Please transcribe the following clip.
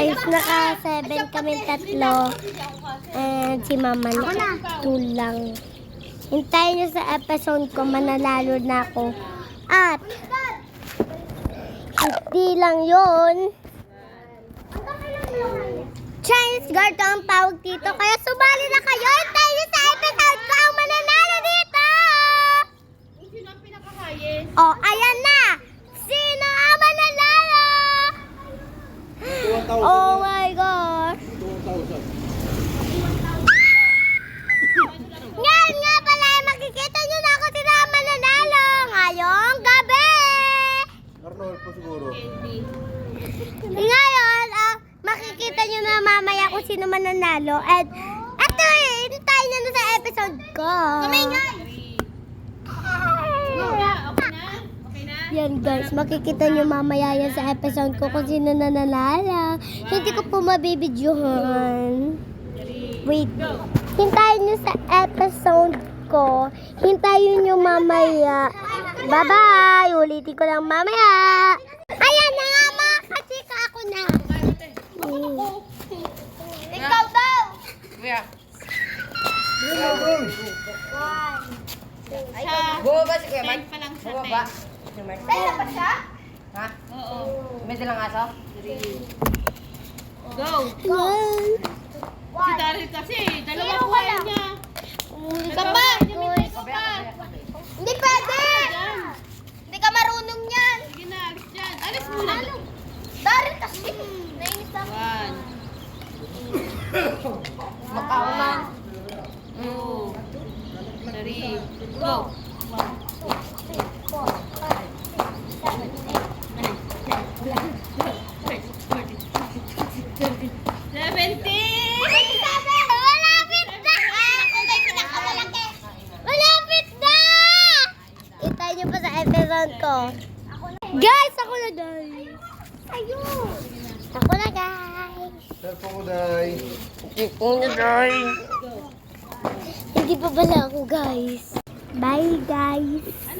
guys, naka 7 kami tatlo. And si mama na 2 lang. Hintayin nyo sa episode ko, mananalo na ako. At, hindi lang yun. Chinese guard ang tawag dito. Kaya sumali na kayo. Hintayin nyo sa episode ko ang mananalo dito. Sino ang pinaka-highest? Oh, ayan na. Sino ang mananalo? Oh my gosh. 2,000. Ngayon nga pala, makikita nyo na ako sila ang mananalo ngayong gabi. Arnold po siguro. Ngayon, makikita nyo na mamaya kung sino mananalo. And, eto hintayin nyo na sa episode ko. Kamingay! Okay na? Okay na? Yan guys, makikita nyo mamaya yan sa episode ko kung sino nananalo. Hindi ko po mabibidyohan. Wait. Hintayin nyo sa episode ko. Hintayin nyo mamaya. Bye-bye! Ulitin ko lang mamaya. Ayan na nga mga kachika, ako na. Ikaw daw! Kuya. Bumaba si Kuya 10 Mark. pa lang siya. Bumaba. 10. Si Mark. Kaya pa siya? Ha? Oo. May dalang aso? Go! One. Si Daryl kasi, dalawa Zero po ka kaya lang. niya. Isa pa! Ikaw pa. Hindi pwede! Diyan. Hindi ka marunong yan! Sige na, alis dyan. Alis muna. Darin kasi! Nainis ako. 1, Makauman. 2, 3, go! Malapit na! Ako may pinakamalaki! Malapit na! Itay niyo pa sa episode ko. Guys, ako na guys! Ayun! Ako na guys! Cellphone ko, Day. Hindi pa pala ako guys. Bye guys! Ano,